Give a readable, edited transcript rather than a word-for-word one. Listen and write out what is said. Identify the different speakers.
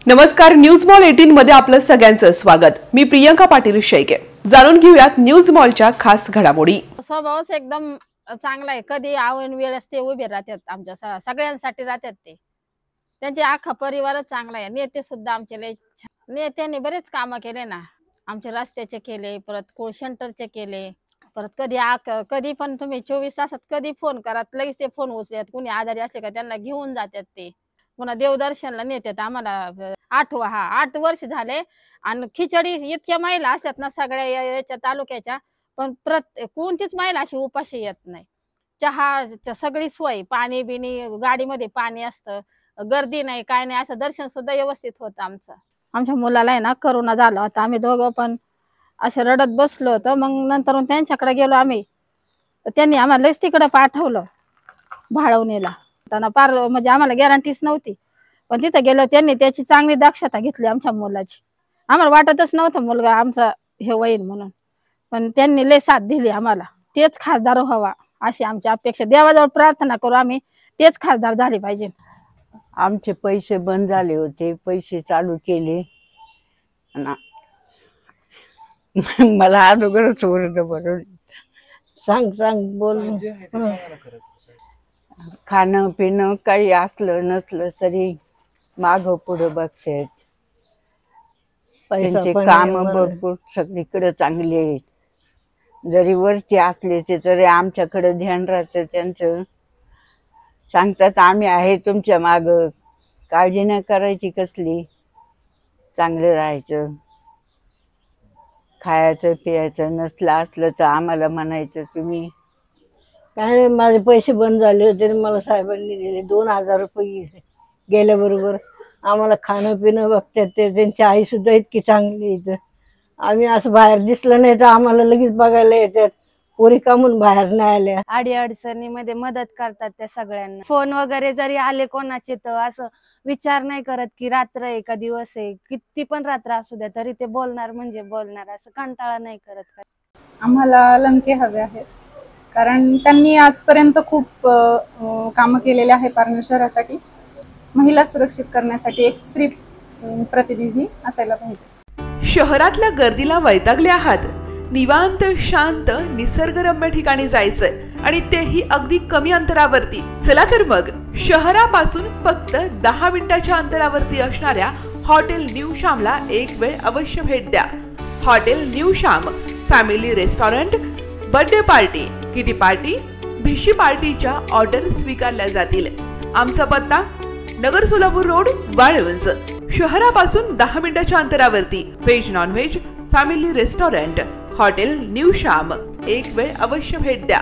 Speaker 1: नमस्कार, news mall 18 मध्ये आपलं सगळ्यांचं स्वागत। मी प्रियंका पाटील शेळके। जाणून घेऊयात न्यूज मॉलच्या खास घडामोडी।
Speaker 2: स्वभावच एकदम चांगला आहे। कधी आवन वेळ असते उभे राहतात, आमच्या सगळ्यांसाठी राहतात ते। त्यांचे अख्खा परिवारच चांगला आहे। नेते सुद्धा आमचे लय नेत्यांनी बरेच कामं केले ना, आमचे रस्त्याचे केले, परत कोल सेंटरचे केले, परत कधी पण तुम्ही 24 तासात कधी फोन करा लगेच ते फोन उचलतात। कुणी आजारी असले का त्यांना घेऊन जातात ते। पुन्हा देवदर्शनला नेतात आम्हाला। 8 वर्ष झाले आणि खिचडी इतक्या महिला असतात ना सगळ्या याच्या तालुक्याच्या, पण कोणतीच महिला अशी उपाशी येत नाही। चहा सगळी सोय, पाणी बिनी गाडीमध्ये पाणी असतं, गर्दी नाही काय नाही, असं दर्शन सुद्धा व्यवस्थित होतं आमचं। आमच्या मुलाला आहे ना करोना झाला होता, आम्ही दोघं पण असे रडत बसलो होतो। मग नंतर त्यांच्याकडे गेलो आम्ही, त्यांनी आम्हाला लयच तिकडे पाठवलं भाळवणीला। त्यांना फार म्हणजे आम्हाला गॅरंटीच नव्हती, पण तिथे गेलो त्यांनी त्याची चांगली दक्षता घेतली आमच्या मुलाची। आम्हाला वाटतच नव्हतं मुलगा आमचा हे होईल म्हणून, पण त्यांनी लय साथ दिली आम्हाला। तेच खासदार व्हावा अशी आमची अपेक्षा। देवाजवळ प्रार्थना करू आम्ही, तेच खासदार झाले पाहिजे।
Speaker 3: आमचे पैसे बंद झाले होते, पैसे चालू केले। मला अगोदरच ओरड बरोबर सांग बोल। खाणं पिणं काही असलं नसलं तरी माग पुढे बघतात। त्यांचे काम भरपूर सगळीकडे चांगले आहेत। जरी वरती असले तरी आमच्याकडे ध्यान राहतं त्यांचं। सांगतात आम्ही आहे तुमच्या माग, काळजी नाही करायची कसली, चांगलं राहायचं। खायचं प्यायचं नसलं असलं तर आम्हाला म्हणायचं तुम्ही
Speaker 4: काय। माझे पैसे बंद झाले होते, मला साहेबांनी दिले 2000 रुपये गेल्याबरोबर। आम्हाला खाणं पिणं बघतात ते, त्यांची आई सुद्धा इतकी चांगली इथं। आम्ही असं बाहेर दिसलं नाही तर आम्हाला लगेच बघायला येतात, पोरी का म्हणून बाहेर नाही आल्या।
Speaker 5: अडी अडचणीमध्ये मदत करतात त्या सगळ्यांना। फोन वगैरे जरी आले कोणाचे तर असं विचार नाही करत की रात्र आहे का दिवस आहे, किती पण रात्र असू द्या तरी ते बोलणार म्हणजे बोलणार, असं कंटाळा नाही करत।
Speaker 6: आम्हाला लंके हवे आहेत, कारण त्यांनी आजपर्यंत खूप कामं केलेले आहे पारनेर शहरासाठी। महिला सुरक्षित करण्यासाठी एक स्त्री प्रतिनिधी असायला पाहिजे।
Speaker 1: शहरातल्या गर्दीला वैतागले आहात? निवांत शांत निसर्गरम्य ठिकाणी जायचंय, आणि तेही अगदी कमी अंतरावरती। चला तर मग शहरापासून फक्त 10 मिनिटाच्या अंतरावरती असणाऱ्या हॉटेल न्यू श्यामला एक वेळ अवश्य भेट द्या। Hotel new Shyam family restaurant, birthday party, kitty party, भिशी पार्टीच्या ऑर्डर स्वीकारल्या जातील। आमचा पत्ता नगर सोलापूर रोड, वाळवंज। शहरापासून 10 मिनिटाच्या अंतरावरती veg non veg family restaurant hotel new Shyam, एक वेळ अवश्य भेट द्या।